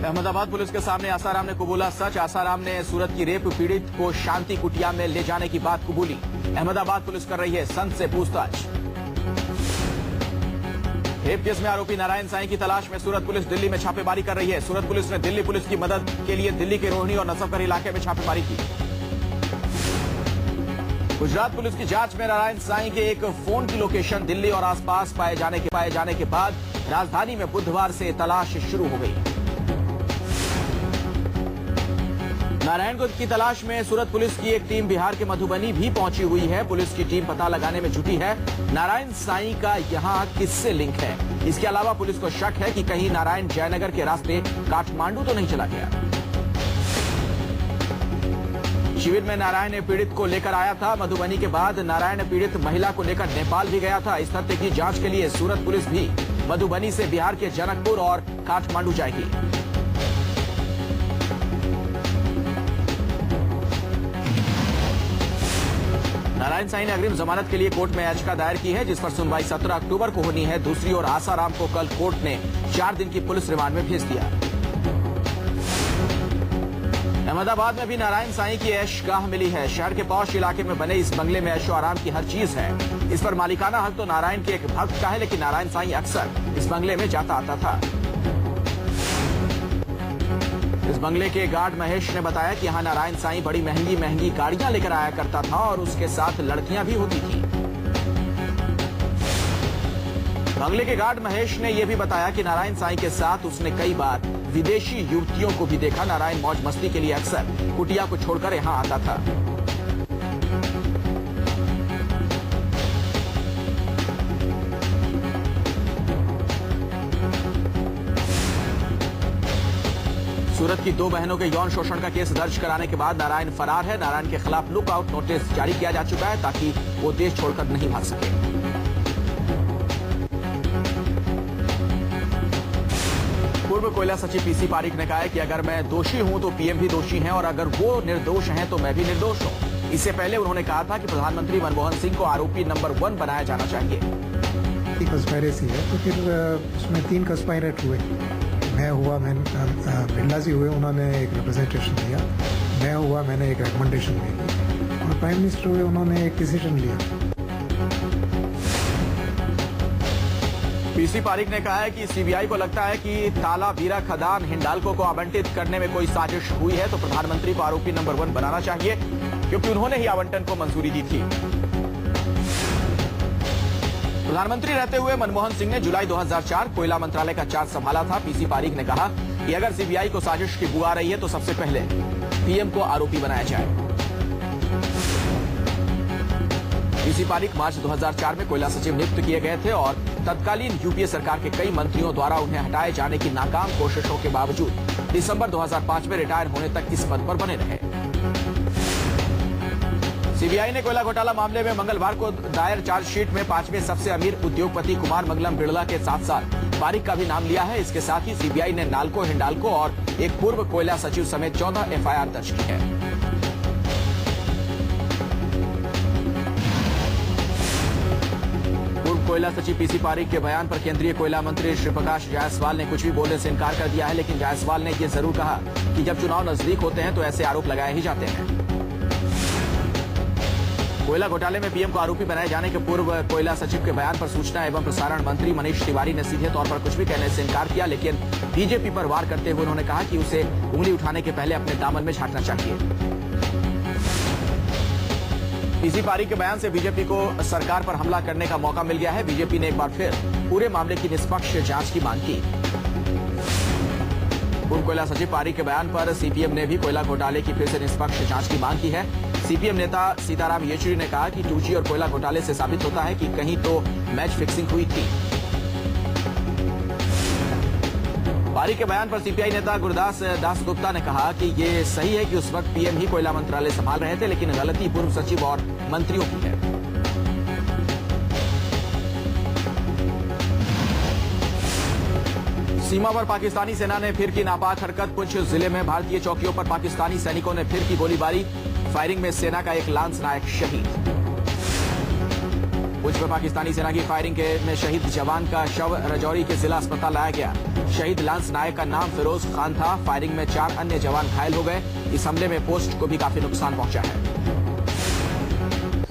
Ahmedabad police के सामने आसाराम ने कबूला सच। आसाराम ने सूरत की रेप पीड़ित को शांति कुटिया में ले जाने की बात कबूली। अहमदाबाद पुलिस कर रही है संत से पूछताछ। रेप केस में आरोपी नारायण साईं की तलाश में सूरत पुलिस दिल्ली में छापेमारी कर रही है। सूरत पुलिस ने दिल्ली पुलिस की मदद के लिए दिल्ली के रोहिणी और नसबगढ़ इलाके में छापेमारी की। गुजरात पुलिस की जांच में नारायण साईं के एक फोन की लोकेशन दिल्ली और आसपास पाए जाने के बाद राजधानी में बुधवार से तलाश शुरू हो गई। नारायण की तलाश में सूरत पुलिस की एक टीम बिहार के मधुबनी भी पहुंची हुई है। पुलिस की टीम पता लगाने में जुटी है नारायण साईं का यहां किससे लिंक है। इसके अलावा पुलिस को शक है कि कहीं नारायण जयनगर के रास्ते काठमांडू तो नहीं चला गया। शिविर में नारायण ने पीड़ित को लेकर आया था। मधुबनी के बाद नारायण ने पीड़ित महिला को लेकर नेपाल भी गया था। इस तथ्य की जांच के लिए सूरत पुलिस भी मधुबनी से बिहार के जनकपुर और काठमांडू जाएगी। नारायण साईं ने अग्रिम जमानत के लिए कोर्ट में याचिका दायर की है, जिस पर सुनवाई 17 अक्टूबर को होनी है। दूसरी ओर आसाराम को कल कोर्ट ने 4 दिन की पुलिस रिमांड में भेज दिया। अहमदाबाद में भी नारायण साईं की ऐशगाह मिली है। शहर के पौष इलाके में बने इस बंगले में ऐशो आराम की हर चीज है। इस पर मालिकाना हक तो नारायण के एक भक्त का है, लेकिन नारायण साईं अक्सर इस बंगले में जाता आता था। इस बंगले के गार्ड महेश ने बताया कि यहां नारायण साईं बड़ी महंगी गाड़ियां लेकर आया करता था और उसके साथ लड़कियां भी होती थी। बंगले के गार्ड महेश ने यह भी बताया कि नारायण साईं के साथ उसने कई बार विदेशी युवतियों को भी देखा। नारायण मौज मस्ती के लिए अक्सर कुटिया को छोड़कर यहां आता था। सूरत की 2 बहनों के यौन शोषण का केस दर्ज कराने के बाद नारायण फरार है। नारायण के खिलाफ लुकआउट नोटिस जारी किया जा चुका है ताकि वो देश छोड़कर नहीं भाग सके। पूर्व कोयला सचिव पीसी पारीक ने कहा है कि अगर मैं दोषी हूं तो पीएम भी दोषी हैं और अगर वो निर्दोष हैं तो मैं भी निर्दोष हूं। इससे पहले उन्होंने कहा था कि प्रधानमंत्री मनमोहन सिंह को आरोपी नंबर 1 बनाया जाना चाहिए। कंस्पायरेसी है तो फिर उसमें 3 कंस्पायरेट हुए। मैं हुआ, बिरला जी हुए, उन्होंने एक रिप्रेजेंटेशन दिया। मैं हुआ, मैंने एक रिकमेंडेशन दी और प्राइम मिनिस्टर हुए, उन्होंने एक डिसीजन लिया। पीसी पारीक ने कहा है कि सीबीआई को लगता है कि ताला बीरा खदान हिंडाल्को को आवंटित करने में कोई साजिश हुई है तो प्रधानमंत्री को आरोपी नंबर 1 बनाना चाहिए, क्योंकि उन्होंने ही आवंटन को मंजूरी दी थी। प्रधानमंत्री रहते हुए मनमोहन सिंह ने जुलाई 2004 कोयला मंत्रालय का चार्ज संभाला था। पीसी पारीक ने कहा कि अगर सीबीआई को साजिश की बू आ रही है तो सबसे पहले पीएम को आरोपी बनाया जाए। पीसी पारीक मार्च 2004 में कोयला सचिव नियुक्त किए गए थे और तत्कालीन यूपीए सरकार के कई मंत्रियों द्वारा उन्हें हटाए जाने की नाकाम कोशिशों के बावजूद दिसंबर 2005 में रिटायर होने तक इस पद पर बने रहे। सीबीआई ने कोयला घोटाला मामले में मंगलवार को दायर चार्जशीट में 5वें सबसे अमीर उद्योगपति कुमार मंगलम बिड़ला के साथ साथ पारीक का भी नाम लिया है। इसके साथ ही सीबीआई ने नाल्को, हिंडाल्को और एक पूर्व कोयला सचिव समेत 14 एफआईआर दर्ज की है। पूर्व कोयला सचिव पीसी पारीक के बयान पर केंद्रीय कोयला मंत्री श्री प्रकाश जायसवाल ने कुछ भी बोलने से इनकार कर दिया है, लेकिन जायसवाल ने यह जरूर कहा कि जब चुनाव नजदीक होते हैं तो ऐसे आरोप लगाए ही जाते हैं। कोयला घोटाले में पीएम को आरोपी बनाए जाने के पूर्व कोयला सचिव के बयान पर सूचना एवं प्रसारण मंत्री मनीष तिवारी ने सीधे तौर पर कुछ भी कहने से इनकार किया, लेकिन बीजेपी पर वार करते हुए उन्होंने कहा कि उसे उंगली उठाने के पहले अपने दामन में झांकना चाहिए। पीसी पारीक के बयान से बीजेपी को सरकार पर हमला करने का मौका मिल गया है। बीजेपी ने एक बार फिर पूरे मामले की निष्पक्ष जांच की मांग की। पूर्व कोयला सचिव पारीक के बयान पर सीपीएम ने भी कोयला घोटाले की फिर से निष्पक्ष जांच की मांग की है। सीपीएम नेता सीताराम येचुरी ने कहा कि 2G और कोयला घोटाले से साबित होता है कि कहीं तो मैच फिक्सिंग हुई थी। पारीक के बयान पर सीपीआई नेता गुरदास दासगुप्ता ने कहा कि ये सही है कि उस वक्त पीएम ही कोयला मंत्रालय संभाल रहे थे, लेकिन गलती पूर्व सचिव और मंत्रियों की है। सीमा पर पाकिस्तानी सेना ने फिर की नापाक हरकत। पुंछ जिले में भारतीय चौकियों पर पाकिस्तानी सैनिकों ने फिर की गोलीबारी। फायरिंग में सेना का एक लांस नायक शहीद। पुंछ में पाकिस्तानी सेना की फायरिंग में शहीद जवान का शव राजौरी के जिला अस्पताल लाया गया। शहीद लांस नायक का नाम फिरोज खान था। फायरिंग में 4 अन्य जवान घायल हो गए। इस हमले में पोस्ट को भी काफी नुकसान पहुंचा है।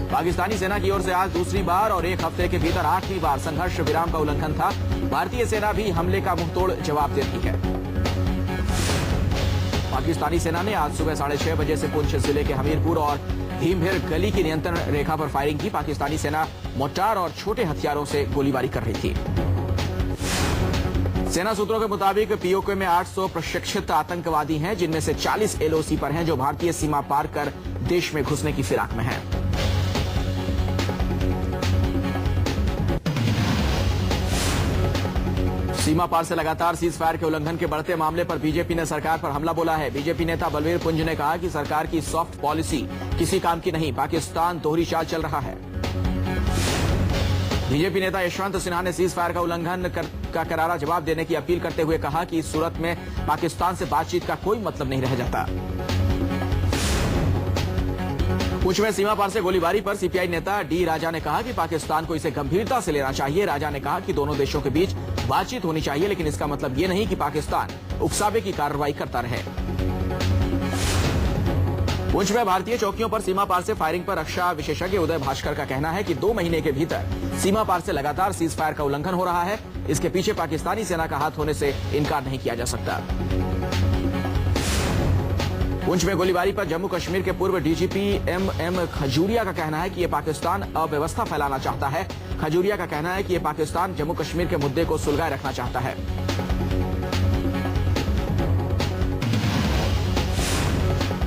पाकिस्तानी सेना की ओर से आज दूसरी बार और एक हफ्ते के भीतर 8वीं बार संघर्ष विराम का उल्लंघन था। भारतीय सेना भी हमले का मुंहतोड़ जवाब दे रही है। पाकिस्तानी सेना ने आज सुबह 6:30 बजे से पुंछ जिले के हमीरपुर और भीमभेर गली की नियंत्रण रेखा पर फायरिंग की। पाकिस्तानी सेना मोर्टार और छोटे हथियारों से गोलीबारी कर रही थी। सेना सूत्रों के मुताबिक पीओके में 800 प्रशिक्षित आतंकवादी हैं, जिनमें से 40 एलओसी पर हैं, जो भारतीय सीमा पार कर देश में घुसने की फिराक में हैं। सीमा पार से लगातार सीज फायर के उल्लंघन के बढ़ते मामले पर बीजेपी ने सरकार पर हमला बोला है। बीजेपी नेता बलवीर पुंज ने कहा कि सरकार की सॉफ्ट पॉलिसी किसी काम की नहीं, पाकिस्तान दोहरी चाल चल रहा है। बीजेपी नेता यशवंत सिन्हा ने सीज फायर का उल्लंघन का करारा जवाब देने की अपील करते हुए कहा कि इस सूरत में पाकिस्तान से बातचीत का कोई मतलब नहीं रह जाता। पुंछ में सीमा पार से गोलीबारी पर सीपीआई नेता डी राजा ने कहा कि पाकिस्तान को इसे गंभीरता से लेना चाहिए। राजा ने कहा कि दोनों देशों के बीच बातचीत होनी चाहिए, लेकिन इसका मतलब ये नहीं कि पाकिस्तान उकसावे की कार्रवाई करता रहे। पुंछ में भारतीय चौकियों पर सीमा पार से फायरिंग पर रक्षा विशेषज्ञ उदय भास्कर का कहना है कि 2 महीने के भीतर सीमा पार से लगातार सीज फायर का उल्लंघन हो रहा है। इसके पीछे पाकिस्तानी सेना का हाथ होने से इनकार नहीं किया जा सकता। पुंछ में गोलीबारी पर जम्मू कश्मीर के पूर्व डीजीपी एम खजूरिया का कहना है कि यह पाकिस्तान अव्यवस्था फैलाना चाहता है। खजूरिया का कहना है कि यह पाकिस्तान जम्मू कश्मीर के मुद्दे को सुलगाए रखना चाहता है।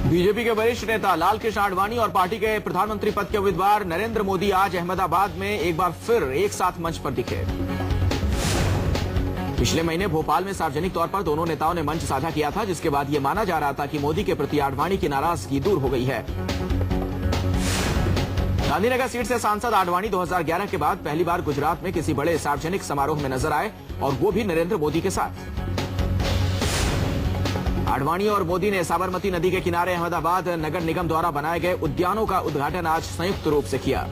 बीजेपी के वरिष्ठ नेता लालकृष्ण आडवाणी और पार्टी के प्रधानमंत्री पद के उम्मीदवार नरेंद्र मोदी आज अहमदाबाद में एक बार फिर एक साथ मंच पर दिखे। पिछले महीने भोपाल में सार्वजनिक तौर पर दोनों नेताओं ने मंच साझा किया था, जिसके बाद यह माना जा रहा था कि मोदी के प्रति आडवाणी की नाराजगी दूर हो गई है। गांधीनगर सीट से सांसद आडवाणी 2011 के बाद पहली बार गुजरात में किसी बड़े सार्वजनिक समारोह में नजर आए, और वो भी नरेंद्र मोदी के साथ। आडवाणी और मोदी ने साबरमती नदी के किनारे अहमदाबाद नगर निगम द्वारा बनाए गए उद्यानों का उद्घाटन आज संयुक्त रूप से किया।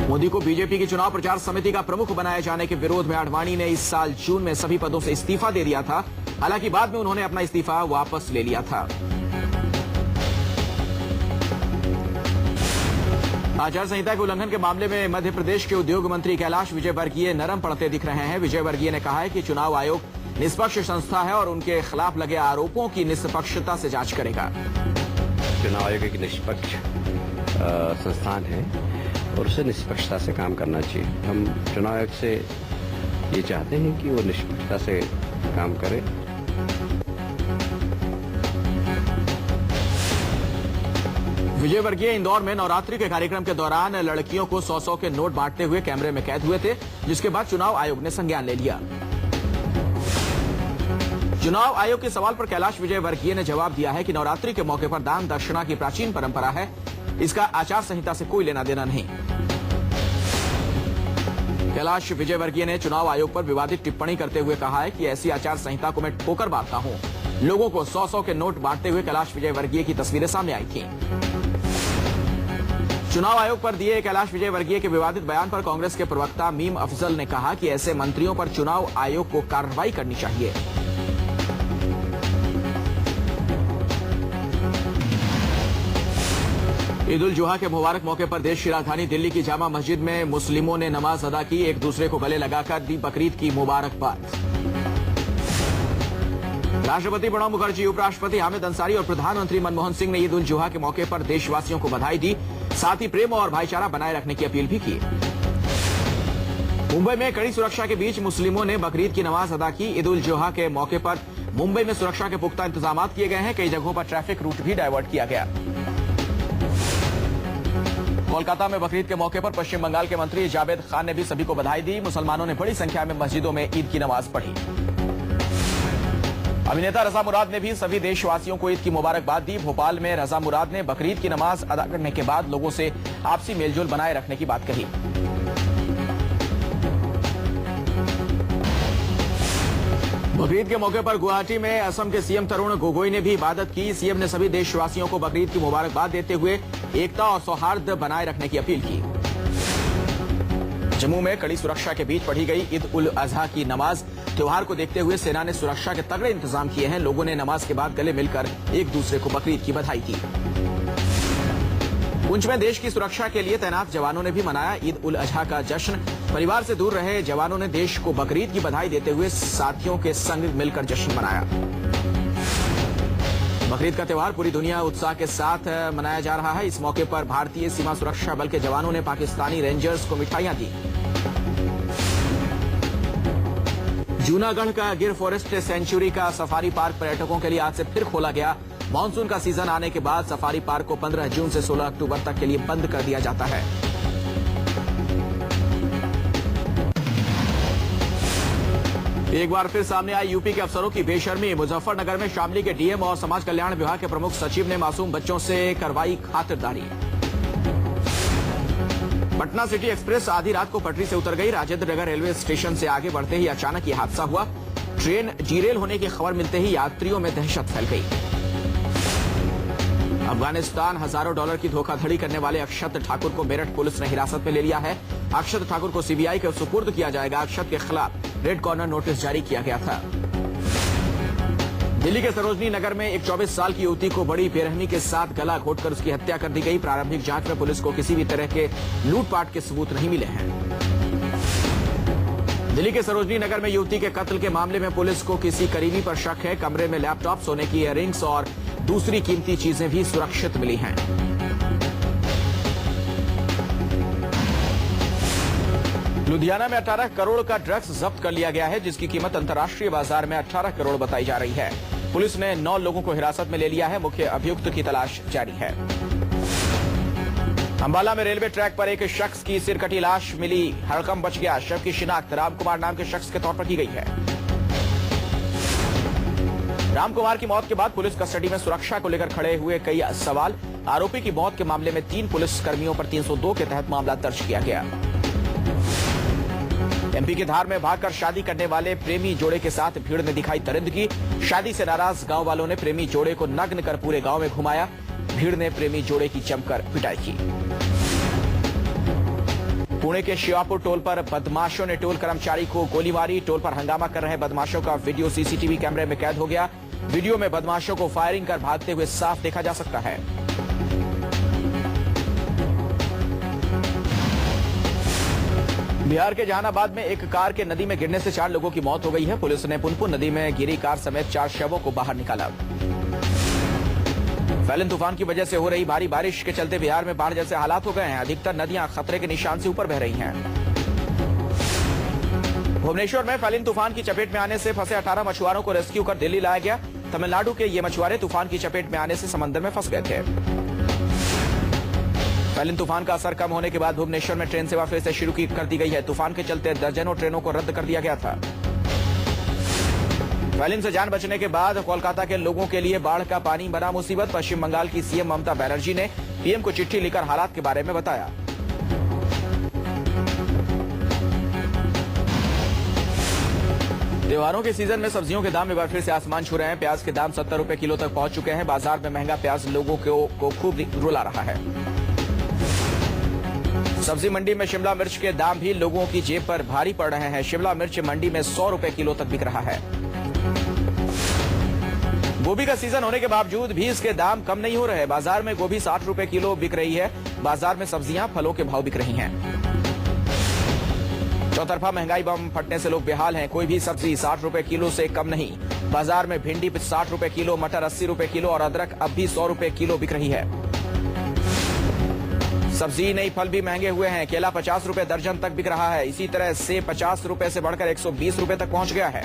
मोदी को बीजेपी की चुनाव प्रचार समिति का प्रमुख बनाए जाने के विरोध में आडवाणी ने इस साल जून में सभी पदों से इस्तीफा दे दिया था। हालांकि बाद में उन्होंने अपना इस्तीफा वापस ले लिया था। आचार संहिता के उल्लंघन के मामले में मध्य प्रदेश के उद्योग मंत्री कैलाश विजयवर्गीय नरम पड़ते दिख रहे हैं। विजयवर्गीय ने कहा है कि चुनाव आयोग निष्पक्ष संस्था है और उनके खिलाफ लगे आरोपों की निष्पक्षता से जांच करेगा। चुनाव आयोग एक निष्पक्ष संस्थान है और उसे निष्पक्षता से काम करना चाहिए। हम चुनाव आयोग से ये चाहते हैं कि वो निष्पक्षता से काम करे। विजयवर्गीय इंदौर में नवरात्रि के कार्यक्रम के दौरान लड़कियों को 100-100 के नोट बांटते हुए कैमरे में कैद हुए थे, जिसके बाद चुनाव आयोग ने संज्ञान ले लिया। चुनाव आयोग के सवाल पर कैलाश विजयवर्गीय ने जवाब दिया है कि नवरात्रि के मौके पर दान दक्षिणा की प्राचीन परंपरा है, इसका आचार संहिता से कोई लेना देना नहीं। कैलाश विजयवर्गीय ने चुनाव आयोग पर विवादित टिप्पणी करते हुए कहा है कि ऐसी आचार संहिता को मैं ठोकर मारता हूं। लोगों को 100-100 के नोट बांटते हुए कैलाश विजयवर्गीय की तस्वीरें सामने आई थीं। चुनाव आयोग पर दिए कैलाश विजयवर्गीय के विवादित बयान पर कांग्रेस के प्रवक्ता मीम अफजल ने कहा कि ऐसे मंत्रियों पर चुनाव आयोग को कार्रवाई करनी चाहिए। ईद उल जुहा के मुबारक मौके पर देश की राजधानी दिल्ली की जामा मस्जिद में मुस्लिमों ने नमाज अदा की, एक दूसरे को गले लगाकर दी बकरीद की मुबारकबाद। राष्ट्रपति प्रणब मुखर्जी, उपराष्ट्रपति हामिद अंसारी और प्रधानमंत्री मनमोहन सिंह ने ईद उल जुहा के मौके पर देशवासियों को बधाई दी, साथ ही प्रेम और भाईचारा बनाए रखने की अपील भी की। मुंबई में कड़ी सुरक्षा के बीच मुस्लिमों ने बकरीद की नमाज अदा की। ईद उल जुहा के मौके पर मुंबई में सुरक्षा के पुख्ता इंतजाम किए गए हैं। कई जगहों पर ट्रैफिक रूट भी डायवर्ट किया गया। कोलकाता में बकरीद के मौके पर पश्चिम बंगाल के मंत्री जावेद खान ने भी सभी को बधाई दी। मुसलमानों ने बड़ी संख्या में मस्जिदों में ईद की नमाज पढ़ी। अभिनेता रजा मुराद ने भी सभी देशवासियों को ईद की मुबारकबाद दी। भोपाल में रजा मुराद ने बकरीद की नमाज अदा करने के बाद लोगों से आपसी मेलजोल बनाए रखने की बात कही। बकरीद के मौके पर गुवाहाटी में असम के सीएम तरुण गोगोई ने भी इबादत की। सीएम ने सभी देशवासियों को बकरीद की मुबारकबाद देते हुए एकता और सौहार्द बनाए रखने की अपील की। जम्मू में कड़ी सुरक्षा के बीच पढ़ी गई ईद उल अजहा की नमाज। त्योहार को देखते हुए सेना ने सुरक्षा के तगड़े इंतजाम किए हैं। लोगों ने नमाज के बाद गले मिलकर एक दूसरे को बकरीद की बधाई दी। पुंछ में देश की सुरक्षा के लिए तैनात जवानों ने भी मनाया ईद उल अजहा का जश्न। परिवार से दूर रहे जवानों ने देश को बकरीद की बधाई देते हुए साथियों के संग मिलकर जश्न मनाया। बकरीद का त्यौहार पूरी दुनिया उत्साह के साथ मनाया जा रहा है। इस मौके पर भारतीय सीमा सुरक्षा बल के जवानों ने पाकिस्तानी रेंजर्स को मिठाइयां दी। जूनागढ़ का गिर फॉरेस्ट सेंचुरी का सफारी पार्क पर्यटकों के लिए आज से फिर खोला गया। मानसून का सीजन आने के बाद सफारी पार्क को 15 जून से 16 अक्टूबर तक के लिए बंद कर दिया जाता है। एक बार फिर सामने आई यूपी के अफसरों की बेशर्मी। मुजफ्फरनगर में शामली के डीएम और समाज कल्याण विभाग के प्रमुख सचिव ने मासूम बच्चों से करवाई खातिरदारी। पटना सिटी एक्सप्रेस आधी रात को पटरी से उतर गई। राजेंद्र नगर रेलवे स्टेशन से आगे बढ़ते ही अचानक ये हादसा हुआ। ट्रेन जीरेल होने की खबर मिलते ही यात्रियों में दहशत फैल गई। अफगानिस्तान हजारों डॉलर की धोखाधड़ी करने वाले अक्षत ठाकुर को मेरठ पुलिस ने हिरासत में ले लिया है। अक्षत ठाकुर को सीबीआई के सुपुर्द किया जाएगा। अक्षत के खिलाफ रेड कॉर्नर नोटिस जारी किया गया था। दिल्ली के सरोजनी नगर में एक 24 साल की युवती को बड़ी बेरहमी के साथ गला घोंटकर उसकी हत्या कर दी गई। प्रारंभिक जांच में पुलिस को किसी भी तरह के लूटपाट के सबूत नहीं मिले हैं। दिल्ली के सरोजनी नगर में युवती के कत्ल के मामले में पुलिस को किसी करीबी पर शक है। कमरे में लैपटॉप, सोने की इयररिंग्स और दूसरी कीमती चीजें भी सुरक्षित मिली हैं। लुधियाना में 18 करोड़ का ड्रग्स जब्त कर लिया गया है, जिसकी कीमत अंतर्राष्ट्रीय बाजार में 18 करोड़ बताई जा रही है। पुलिस ने 9 लोगों को हिरासत में ले लिया है। मुख्य अभियुक्त की तलाश जारी है। अंबाला में रेलवे ट्रैक पर एक शख्स की सिरकटी लाश मिली। हड़कंप बच गया। शव की शिनाख्त रामकुमार नाम के शख्स के तौर पर की गई है। रामकुमार की मौत के बाद पुलिस कस्टडी में सुरक्षा को लेकर खड़े हुए कई सवाल। आरोपी की मौत के मामले में 3 पुलिस कर्मियों पर 302 के तहत मामला दर्ज किया गया। एमपी के धार में भागकर शादी करने वाले प्रेमी जोड़े के साथ भीड़ ने दिखाई दरिंदगी। शादी से नाराज गांव वालों ने प्रेमी जोड़े को नग्न कर पूरे गांव में घुमाया। भीड़ ने प्रेमी जोड़े की जमकर पिटाई की। पुणे के शिवापुर टोल पर बदमाशों ने टोल कर्मचारी को गोली मारी। टोल पर हंगामा कर रहे बदमाशों का वीडियो सीसीटीवी कैमरे में कैद हो गया। वीडियो में बदमाशों को फायरिंग कर भागते हुए साफ देखा जा सकता है। बिहार के जहानाबाद में एक कार के नदी में गिरने से 4 लोगों की मौत हो गई है। पुलिस ने पुनपुन नदी में गिरी कार समेत 4 शवों को बाहर निकाला। फैलन तूफान की वजह से हो रही भारी बारिश के चलते बिहार में बाढ़ जैसे हालात हो गए हैं। अधिकतर नदियां खतरे के निशान से ऊपर बह रही हैं। भुवनेश्वर में फैलन तूफान की चपेट में आने से फंसे 18 मछुआरों को रेस्क्यू कर दिल्ली लाया गया। तमिलनाडु के ये मछुआरे तूफान की चपेट में आने से समंदर में फंस गए थे। फैलन तूफान का असर कम होने के बाद भुवनेश्वर में ट्रेन सेवा फिर से शुरू कर दी गई है। तूफान के चलते दर्जनों ट्रेनों को रद्द कर दिया गया था। फैलन से जान बचने के बाद कोलकाता के लोगों के लिए बाढ़ का पानी बना मुसीबत। पश्चिम बंगाल की सीएम ममता बनर्जी ने पीएम को चिट्ठी लिखकर हालात के बारे में बताया। त्योहारों के सीजन में सब्जियों के दाम एक बार फिर से आसमान छू रहे हैं। प्याज के दाम 70 रुपए किलो तक पहुंच चुके हैं। बाजार में महंगा प्याज लोगों को खूब रुला रहा है। सब्जी मंडी में शिमला मिर्च के दाम भी लोगों की जेब पर भारी पड़ रहे हैं। शिमला मिर्च मंडी में 100 रुपए किलो तक बिक रहा है। गोभी का सीजन होने के बावजूद भी इसके दाम कम नहीं हो रहे। बाजार में गोभी 60 रुपए किलो बिक रही है। बाजार में सब्जियां, फलों के भाव बिक रही हैं। चौतरफा महंगाई बम फटने से लोग बेहाल हैं। कोई भी सब्जी 60 रुपए किलो से कम नहीं। बाजार में भिंडी 60 रुपए किलो, मटर 80 रुपए किलो और अदरक अब भी 100 रुपए किलो बिक रही है। सब्जी नहीं, फल भी महंगे हुए हैं। केला 50 रुपए दर्जन तक बिक रहा है। इसी तरह सेब 50 रुपए से बढ़कर 120 रुपए तक पहुंच गया है।